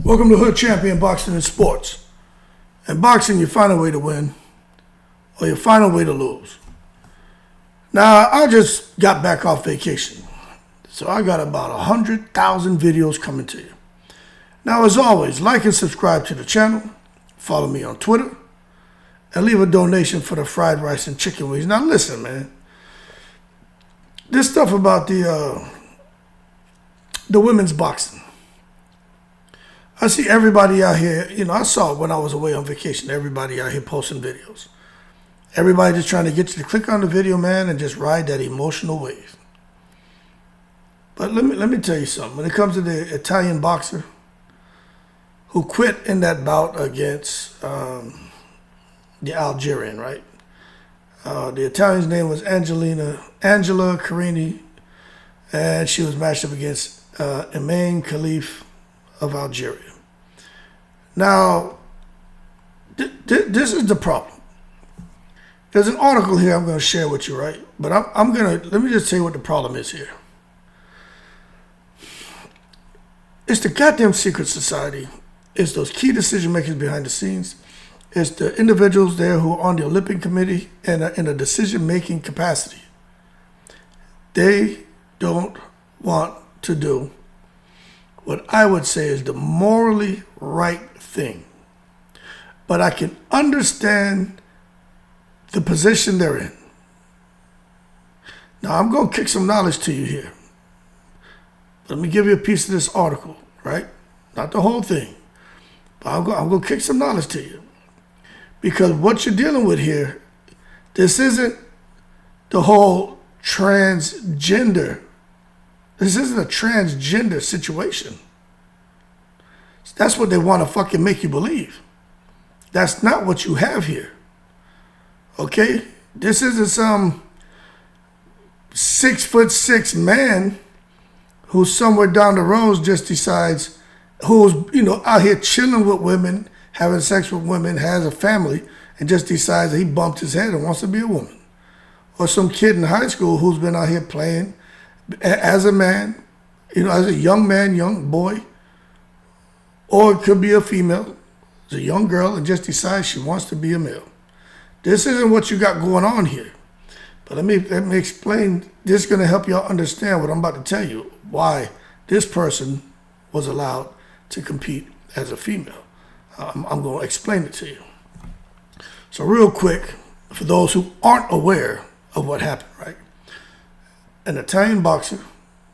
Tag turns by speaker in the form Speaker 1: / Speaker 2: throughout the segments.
Speaker 1: Welcome to Hood Champion Boxing and Sports. In boxing, you find a way to win, or you find a way to lose. Now, I just got back off vacation, so I got about 100,000 videos coming to you. Now, as always, like and subscribe to the channel, follow me on Twitter, and leave a donation for the fried rice and chicken wings. Now, listen, man. This stuff about the women's boxing. I see everybody out here, I saw it when I was away on vacation, everybody out here posting videos. Everybody just trying to get you to click on the video, man, and just ride that emotional wave. But let me tell you something. When it comes to the Italian boxer who quit in that bout against the Algerian, right? The Italian's name was Angela Carini, and she was matched up against Imane Khalif of Algeria. Now, this is the problem. There's an article here I'm going to share with you, right? But let me just tell you what the problem is here. It's the goddamn secret society. It's those key decision makers behind the scenes. It's the individuals there who are on the Olympic Committee and in a decision-making capacity. They don't want to do what I would say is the morally right thing. But I can understand the position they're in. Now, I'm going to kick some knowledge to you here. Let me give you a piece of this article, right? Not the whole thing. But I'm going to kick some knowledge to you. Because what you're dealing with here, this isn't the whole transgender. This isn't a transgender situation. That's what they want to fucking make you believe. That's not what you have here. Okay? This isn't some 6'6" man who's somewhere down the road just decides, who's, out here chilling with women, having sex with women, has a family, and just decides he bumped his head and wants to be a woman. Or some kid in high school who's been out here playing as a man, as a young man, young boy, or it could be a female, it's a young girl, and just decides she wants to be a male. This isn't what you got going on here. But let me explain. This is going to help y'all understand what I'm about to tell you, why this person was allowed to compete as a female. I'm going to explain it to you. So real quick, for those who aren't aware of what happened, right? An Italian boxer,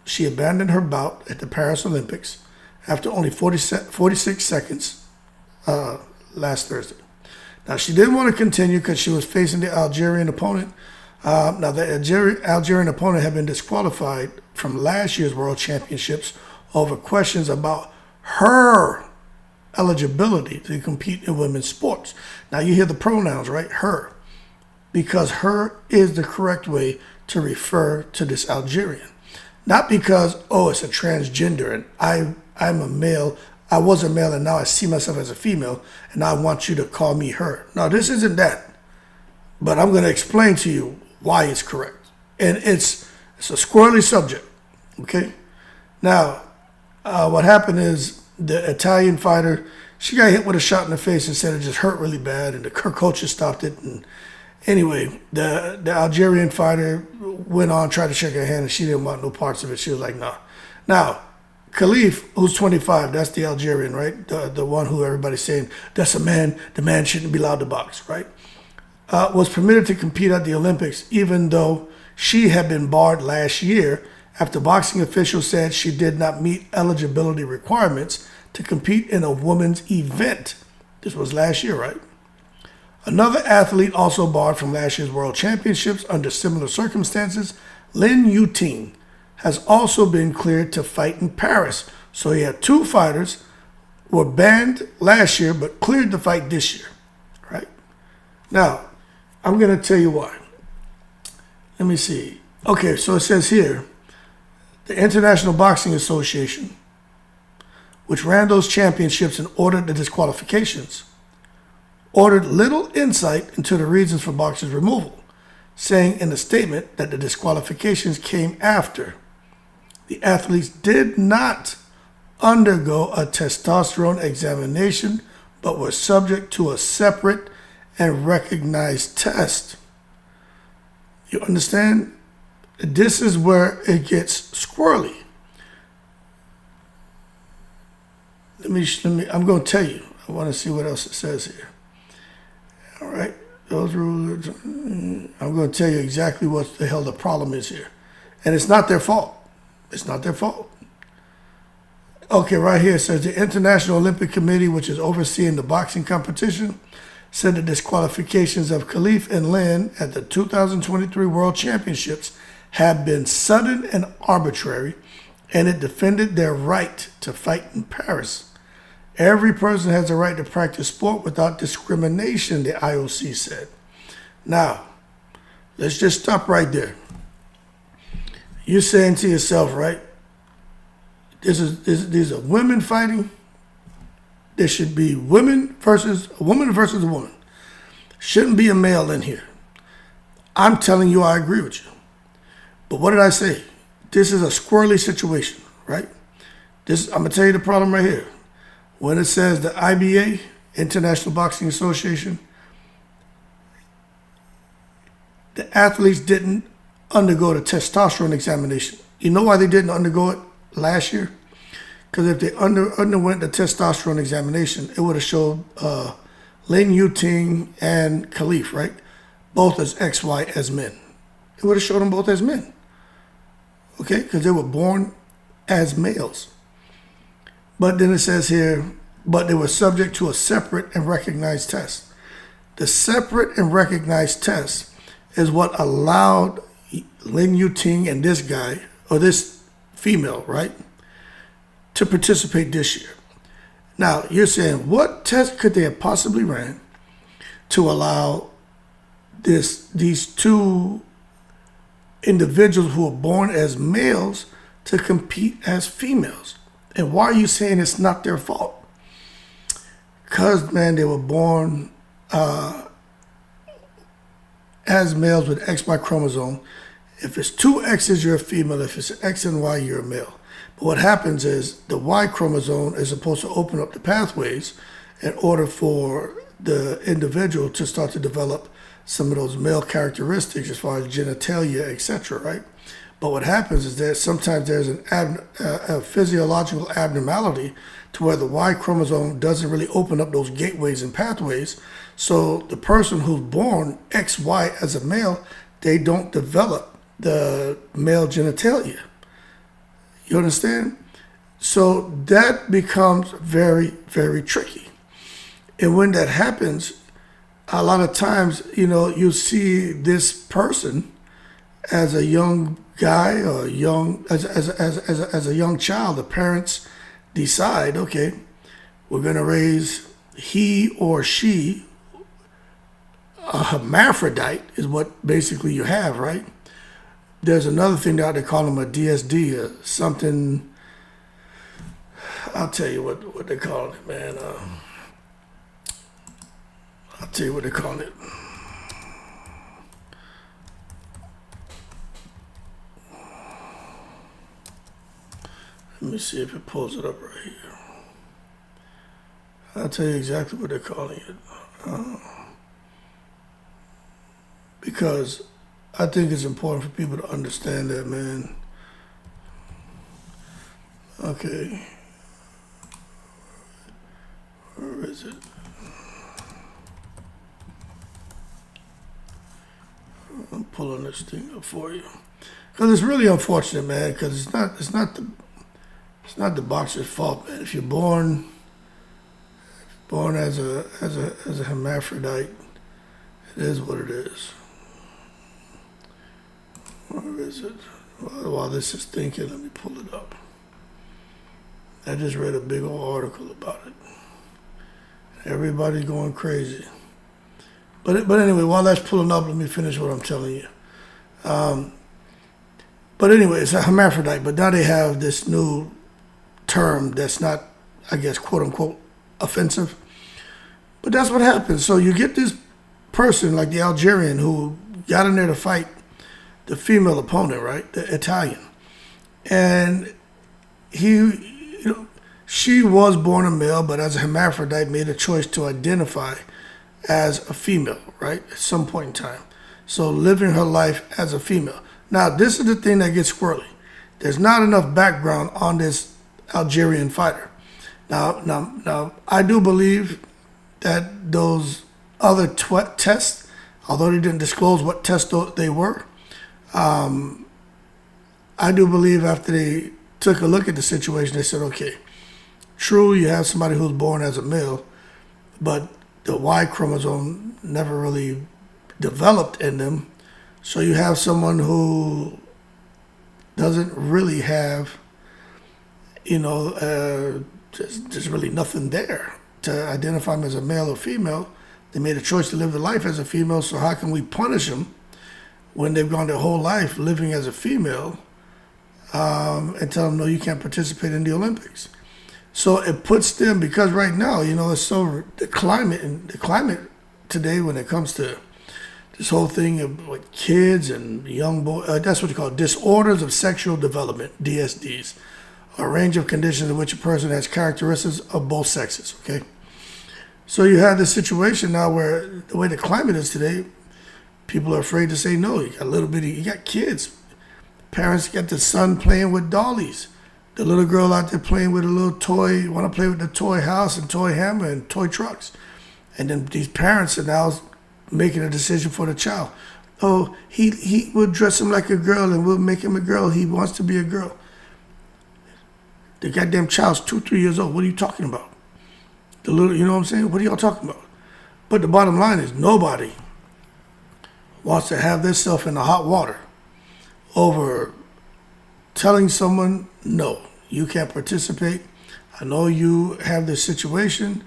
Speaker 1: she abandoned her bout at the Paris Olympics after only 46 seconds last Thursday. Now, she didn't want to continue because she was facing the Algerian opponent. Now, the Algerian opponent had been disqualified from last year's World Championships over questions about her eligibility to compete in women's sports. Now, you hear the pronouns, right? Her. Because her is the correct way to refer to this Algerian. Not because, it's a transgender and I'm a male, I was a male and now I see myself as a female and I want you to call me her. No, this isn't that. But I'm going to explain to you why it's correct. And it's a squirrely subject, okay? Now, what happened is the Italian fighter, she got hit with a shot in the face and said it just hurt really bad and her coaches stopped it. And anyway, the Algerian fighter went on, tried to shake her hand, and she didn't want no parts of it. She was like, nah. Now, Khalif, who's 25, that's the Algerian, right? The one who everybody's saying, that's a man, the man shouldn't be allowed to box, right? Was permitted to compete at the Olympics, even though she had been barred last year after boxing officials said she did not meet eligibility requirements to compete in a women's event. This was last year, right? Another athlete also barred from last year's World Championships under similar circumstances, Lin Yuting, has also been cleared to fight in Paris. So he had two fighters were banned last year but cleared to fight this year, right? Now, I'm going to tell you why. Let me see. Okay, so it says here, the International Boxing Association, which ran those championships and ordered the disqualifications, ordered little insight into the reasons for boxers' removal, saying in a statement that the disqualifications came after the athletes did not undergo a testosterone examination, but were subject to a separate and recognized test. You understand? This is where it gets squirrely. I'm going to tell you. I want to see what else it says here. All right. Those rules. I'm going to tell you exactly what the hell the problem is here. And it's not their fault. It's not their fault. Okay, right here it says the International Olympic Committee, which is overseeing the boxing competition, said the disqualifications of Khalif and Lin at the 2023 World Championships have been sudden and arbitrary, and it defended their right to fight in Paris. Every person has a right to practice sport without discrimination, the IOC said. Now, let's just stop right there. You're saying to yourself, right, these are women fighting. There should be women versus a woman. Shouldn't be a male in here. I'm telling you, I agree with you. But what did I say? This is a squirrely situation, right? I'm going to tell you the problem right here. When it says the IBA, International Boxing Association, the athletes didn't undergo the testosterone examination. You know why they didn't undergo it last year? Because if they underwent the testosterone examination, it would have showed Lin Yuting and Khalif, right? Both as XY as men. It would have showed them both as men. Okay? Because they were born as males. But then it says here, but they were subject to a separate and recognized test. The separate and recognized test is what allowed Lin Yuting and this guy, or this female, right, to participate this year. Now, you're saying, what test could they have possibly ran to allow these two individuals who were born as males to compete as females? And why are you saying it's not their fault? Because, man, they were born as males with XY chromosome. If it's two X's, you're a female. If it's X and Y, you're a male. But what happens is the Y chromosome is supposed to open up the pathways in order for the individual to start to develop some of those male characteristics as far as genitalia, etc., right? But what happens is that sometimes there's a physiological abnormality to where the Y chromosome doesn't really open up those gateways and pathways. So the person who's born XY as a male, they don't develop the male genitalia. You understand? So that becomes very, very tricky. And when that happens, a lot of times, you see this person as a young guy or as a young child. The parents decide, okay, we're going to raise he or she, a hermaphrodite is what basically you have, right? There's another thing out there, they call them a DSD or something. I'll tell you what they call it, man. I'll tell you what they call it. Let me see if it pulls it up right here. I'll tell you exactly what they're calling it. Because I think it's important for people to understand that, man. Okay. Where is it? I'm pulling this thing up for you. Because it's really unfortunate, man, because it's not the boxer's fault, man. If you're born as a hermaphrodite, it is what it is. Where is it? While this is thinking, let me pull it up. I just read a big old article about it. Everybody's going crazy. But anyway, while that's pulling up, let me finish what I'm telling you. But anyway, it's a hermaphrodite, but now they have this new term that's not, I guess, quote unquote, offensive. But that's what happens. So you get this person like the Algerian who got in there to fight the female opponent, right? The Italian. And he she was born a male, but as a hermaphrodite made a choice to identify as a female, right? At some point in time. So living her life as a female. Now, this is the thing that gets squirrely. There's not enough background on this Algerian fighter. Now, I do believe that those other tests, although they didn't disclose what tests they were, I do believe after they took a look at the situation, they said, okay, true, you have somebody who's born as a male, but the Y chromosome never really developed in them. So you have someone who doesn't really have, there's really nothing there to identify them as a male or female. They made a choice to live their life as a female, so how can we punish them when they've gone their whole life living as a female and tell them, no, you can't participate in the Olympics? So it puts them, because right now, it's so the climate today when it comes to this whole thing of like kids and young boys, that's what you call disorders of sexual development, DSDs, a range of conditions in which a person has characteristics of both sexes, okay? So you have this situation now where the way the climate is today, people are afraid to say no. You got kids. Parents got the son playing with dollies. The little girl out there playing with a little toy, want to play with the toy house and toy hammer and toy trucks. And then these parents are now making a decision for the child. Oh, he will dress him like a girl and we'll make him a girl. He wants to be a girl. The goddamn child's 2-3 years old. What are you talking about? You know what I'm saying? What are y'all talking about? But the bottom line is nobody wants to have themselves in the hot water over telling someone, no, you can't participate. I know you have this situation,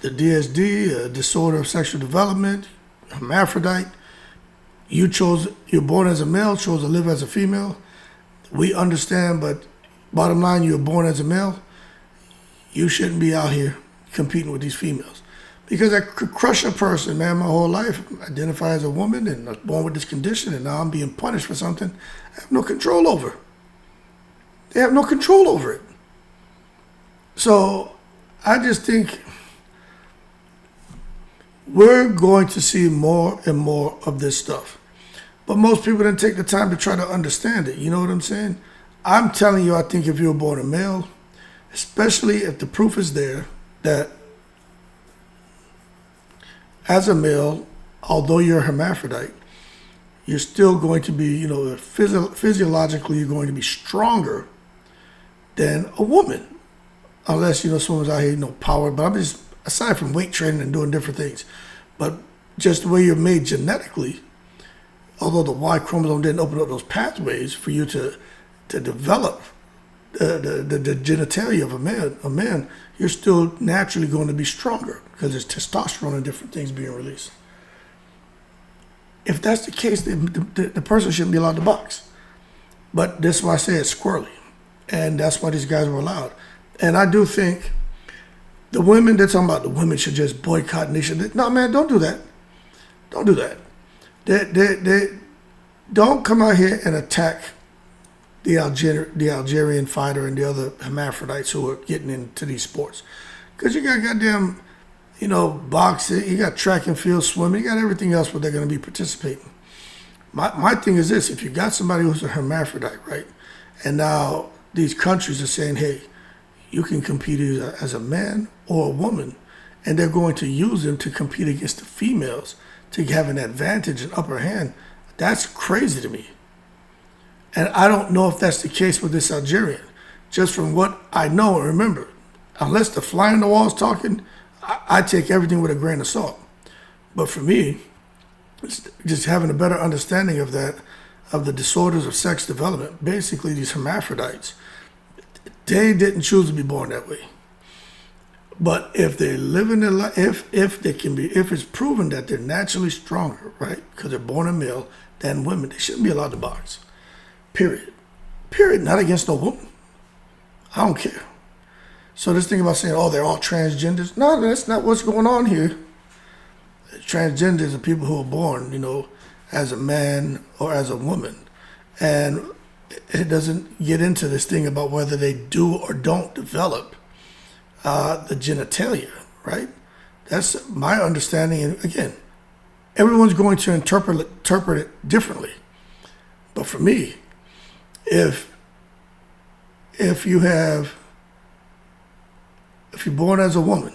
Speaker 1: the DSD, disorder of sexual development, hermaphrodite. You're born as a male, chose to live as a female. We understand, but bottom line, you're born as a male. You shouldn't be out here competing with these females. Because I could crush a person, man, my whole life, identify as a woman and I was born with this condition and now I'm being punished for something I have no control over. They have no control over it. So I just think we're going to see more and more of this stuff. But most people didn't take the time to try to understand it. You know what I'm saying? I'm telling you, I think if you were born a male, especially if the proof is there that as a male, although you're a hermaphrodite, you're still going to be, physiologically, you're going to be stronger than a woman. Unless, someone's out here, power. But I'm just, aside from weight training and doing different things, but just the way you're made genetically, although the Y chromosome didn't open up those pathways for you to develop the genitalia of a man, you're still naturally going to be stronger because there's testosterone and different things being released. If that's the case, the person shouldn't be allowed to box. But that's why I say it's squirrely. And that's why these guys were allowed. And I do think the women, they're talking about the women should just boycott and they should. No, man, don't do that. Don't do that. They don't come out here and attack the Algerian fighter and the other hermaphrodites who are getting into these sports. Because you got goddamn, boxing, you got track and field, swimming, you got everything else where they're going to be participating. My thing is this, if you got somebody who's a hermaphrodite, right, and now these countries are saying, hey, you can compete either as a man or a woman, and they're going to use them to compete against the females to have an advantage, an upper hand, that's crazy to me. And I don't know if that's the case with this Algerian. Just from what I know and remember, unless the fly on the wall is talking, I take everything with a grain of salt. But for me, it's just having a better understanding of that, of the disorders of sex development, basically these hermaphrodites, they didn't choose to be born that way. But if they live in their life, if it's proven that they're naturally stronger, right, because they're born a male than women, they shouldn't be allowed to box. Period. Not against no woman. I don't care. So this thing about saying, oh, they're all transgenders. No, that's not what's going on here. Transgenders are people who are born, as a man or as a woman. And it doesn't get into this thing about whether they do or don't develop the genitalia, right? That's my understanding. And again, everyone's going to interpret it differently. But for me, if you're born as a woman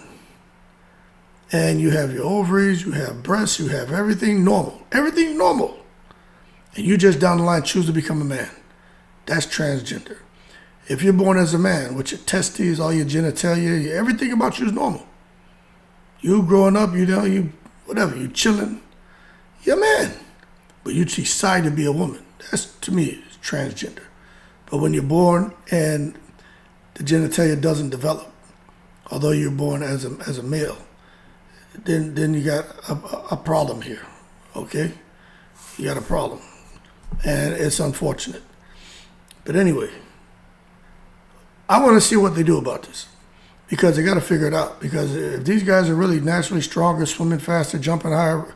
Speaker 1: and you have your ovaries, you have breasts, you have everything normal, and you just down the line choose to become a man, that's transgender. If you're born as a man with your testes, all your genitalia, everything about you is normal. You growing up, you chilling, you're a man. But you decide to be a woman. That's, to me, is transgender. But when you're born and the genitalia doesn't develop, although you're born as a male, then you got a problem here, okay? You got a problem. And it's unfortunate. But anyway, I want to see what they do about this, because they got to figure it out. Because if these guys are really naturally stronger, swimming faster, jumping higher,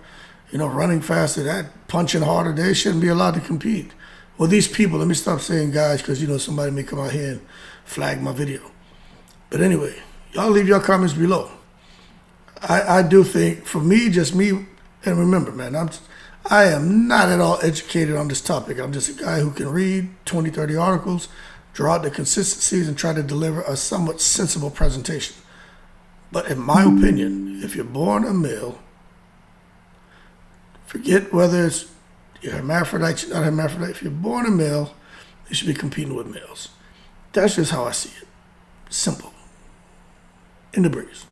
Speaker 1: running faster, punching harder, they shouldn't be allowed to compete. Well, these people, let me stop saying guys, because somebody may come out here and flag my video. But anyway, y'all leave your comments below. I do think, for me, just me, and remember, man, I am not at all educated on this topic. I'm just a guy who can read 20, 30 articles, draw out the consistencies, and try to deliver a somewhat sensible presentation. But in my opinion, if you're born a male, forget whether you're hermaphrodite, you're not hermaphrodite. If you're born a male, you should be competing with males. That's just how I see it. Simple. In the breeze.